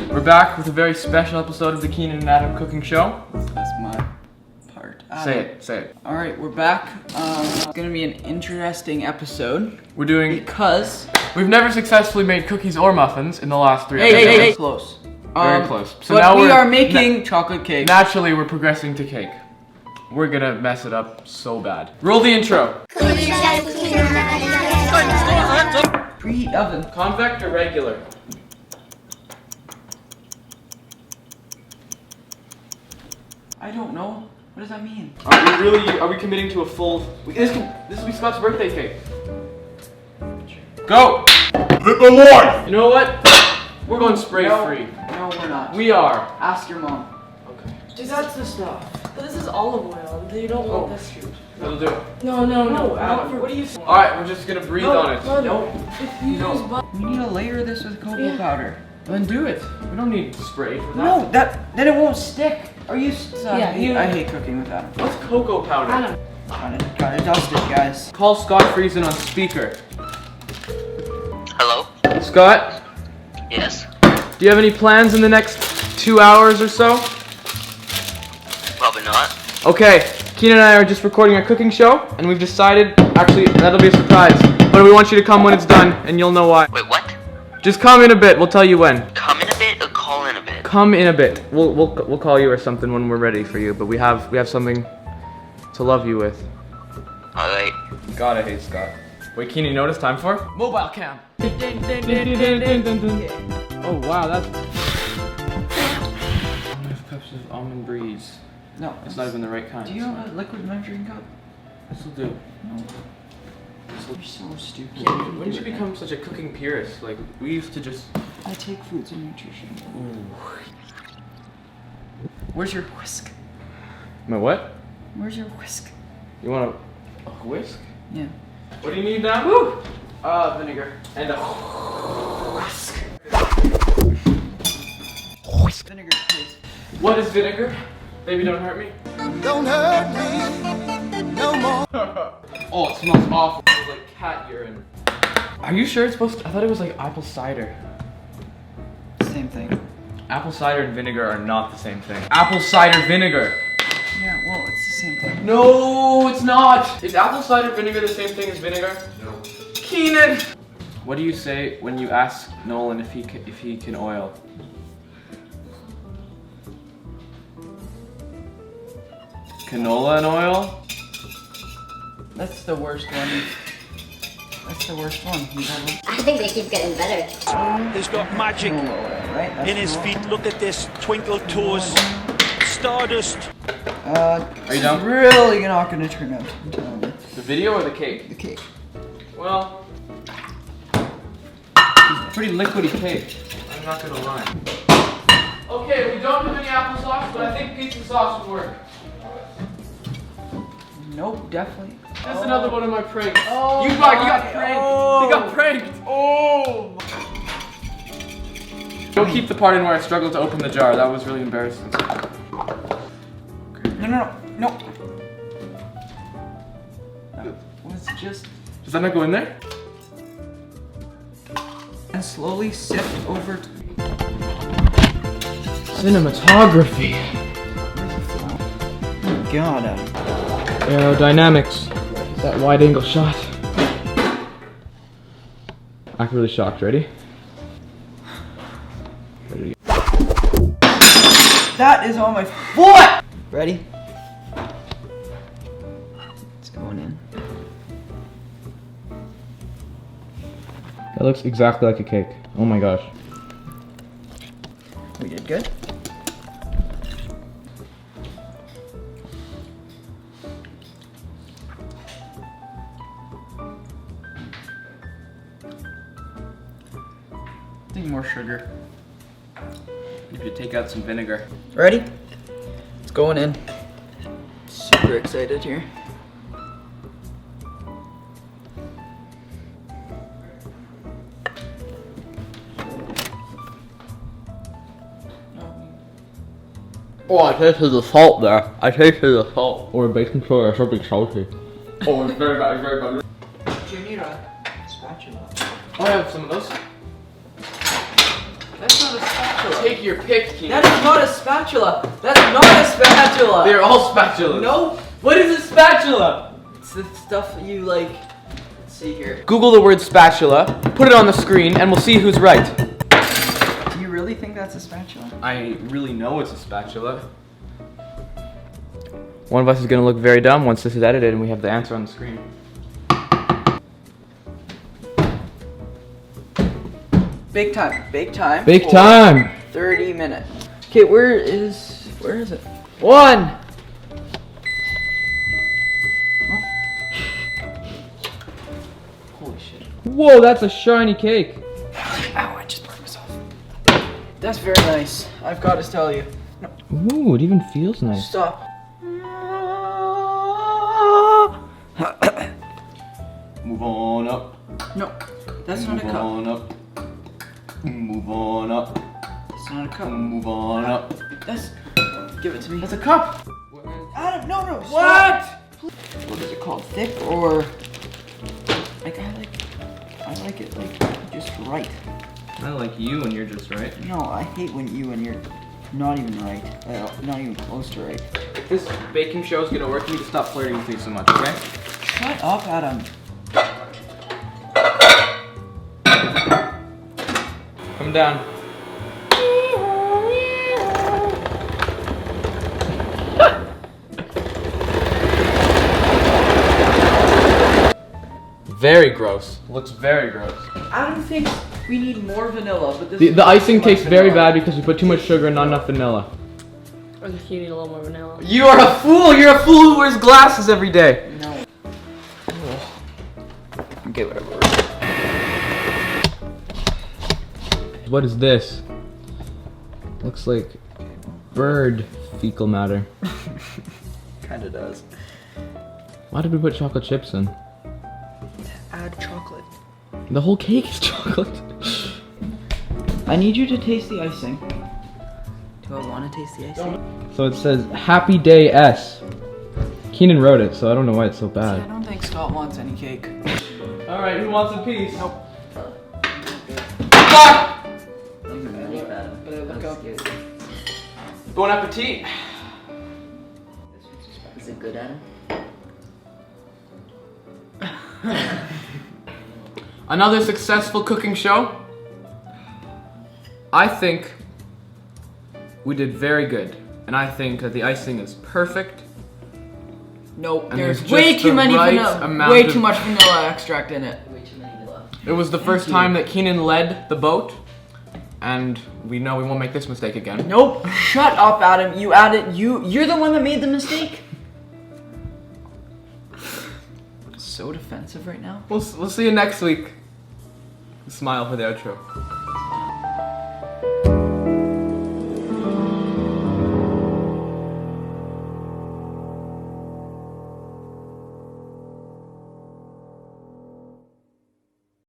We're back with a very special episode of the Keenan and Adam cooking show. That's my part. Say it. Alright, we're back. It's gonna be an interesting episode. We're doing... Because... We've never successfully made cookies or muffins in the last 3 Hey, episodes. close. Very close. So but now we are making chocolate cake. Naturally, we're progressing to cake. We're gonna mess it up so bad. Roll the intro. Preheat oven. Convect or regular? I don't know. What does that mean? Are we committing to a full... This will be Scott's birthday cake. Go! Hit the line! You know what? We're going spray free. No, we're not. We are. Ask your mom. Okay. Dude, that's the stuff. But this is olive oil. You don't want this. Shoot. That'll do it. No, not Adam. for, what do you? Alright, we're just gonna breathe on it. No. If you use butter. We need to layer this with cocoa powder. Then do it. We don't need spray for that. No, then it won't stick. Are you? Yeah, I hate cooking with that. What's cocoa powder? Adam. Gotta dust it, guys. Call Scott Friesen on speaker. Hello? Scott, Yes? do you have any plans in the next 2 hours or so? Probably not. Okay, Keenan and I are just recording a cooking show, and we've decided, actually, that'll be a surprise, but we want you to come when it's done, and you'll know why. Wait, what? Just come in a bit, we'll tell you when. Come in a bit or call in a bit? Come in a bit. We'll call you or something when we're ready for you, but we have something to love you with. Alright. God, I hate Scott. Wait, Keenan, you know what it's time for? Mobile cam. Oh wow, that's... cups of almond breeze. No, It's not even the right kind. Do you have a liquid measuring cup? This will do. No. You're so stupid. When did you become such a cooking purist? Like, we used to just... I take foods and nutrition. Ooh. Where's your whisk? My what? Where's your whisk? You want a whisk? Yeah. What do you need now? Woo! Vinegar. And a whisk. Vinegar, please. What is vinegar? Baby, don't hurt me. Don't hurt me no more. Oh, it smells awful. It smells like cat urine. Are you sure it's supposed to? I thought it was like apple cider. Same thing. Apple cider and vinegar are not the same thing. Apple cider vinegar. Yeah, well, it's the same thing. No, it's not. Is apple cider vinegar the same thing as vinegar? No. Keenan! What do you say when you ask Nolan if he can oil? Canola and oil? That's the worst one. That's the worst one. I think they keep getting better. He's got magic Right? That's in his cool. feet. Look at this. Twinkle toes. Stardust. Are you done? Really not gonna turn out. I'm telling you. The video or the cake? The cake. Well, it's a pretty liquidy cake. I'm not gonna lie. Okay, we don't have any applesauce, but I think pizza sauce would work. Nope, definitely. That's another one of my pranks. Oh, you got pranked. oh. You got pranked. Oh. Don't keep the part in where I struggled to open the jar. That was really embarrassing. No. That was just. Does that not go in there? And slowly sift over to. Cinematography. Oh God. Aerodynamics. That wide angle shot. Act really shocked. Ready? That is on my foot! Ready? It's going in. That looks exactly like a cake. Oh my gosh. We did good. I think more sugar. If you take out some vinegar. Ready? It's going in. Super excited here. Oh, I tasted the salt there. I tasted the salt. Or baking soda, something salty. Oh, it's very bad, very bad. Do you need a spatula? Oh, I have some of those. That's not a spatula. take your pick, Keenan. That is not a spatula. That's not a spatula. They're all spatulas. No. What is a spatula? It's the stuff you like. Let's see here. Google the word spatula, put it on the screen, and we'll see who's right. Do you really think that's a spatula? I really know it's a spatula. One of us is gonna look very dumb once this is edited and we have the answer on the screen. Big time. Big time. Big for time! 30 minutes. Okay, where is it? 1. Holy shit. Whoa, that's a shiny cake. Ow, I just burned myself. That's very nice. I've got to tell you. Ooh, it even feels nice. Stop. Move on up. No, that's not a Move cup. on up. Move on up. That's not a cup. Move on up. That's. Give it to me. That's a cup. Adam, no, no. What? Stop. What is it called? Thick or? Like I like it like just right. I like you and you're just right. No, I hate when you and you're not even right. Not even close to right. If this baking show is gonna work, you need to stop flirting with me so much, okay? Shut up, Adam. Come down. Very gross. Looks very gross. Adam thinks we need more vanilla, but this The icing tastes very bad because we put too much sugar and not enough vanilla. I think you need a little more vanilla. You are a fool! You're a fool who wears glasses every day! No. Okay, whatever. What is this? Looks like bird fecal matter. Kinda does. Why did we put chocolate chips in? Add chocolate. The whole cake is chocolate. I need you to taste the icing. Do I want to taste the icing? So it says Happy Day S. Keenan wrote it, so I don't know why it's so I bad. don't think Scott wants any cake. Alright, who wants a piece? Nope. Ah! But I look up. Bon appetit. Is it good, Adam? Another successful cooking show. I think we did very good. And I think that the icing is perfect. Nope, And there's there's way just too the many right vanilla. amount Way of- too much vanilla extract in it. Way too many vanilla. It was the first you. time that Keenan led the boat. And we know we won't make this mistake again. Nope. Shut up, Adam. You added. You're the one that made the mistake. So defensive right now. We'll see you next week. Smile for the outro.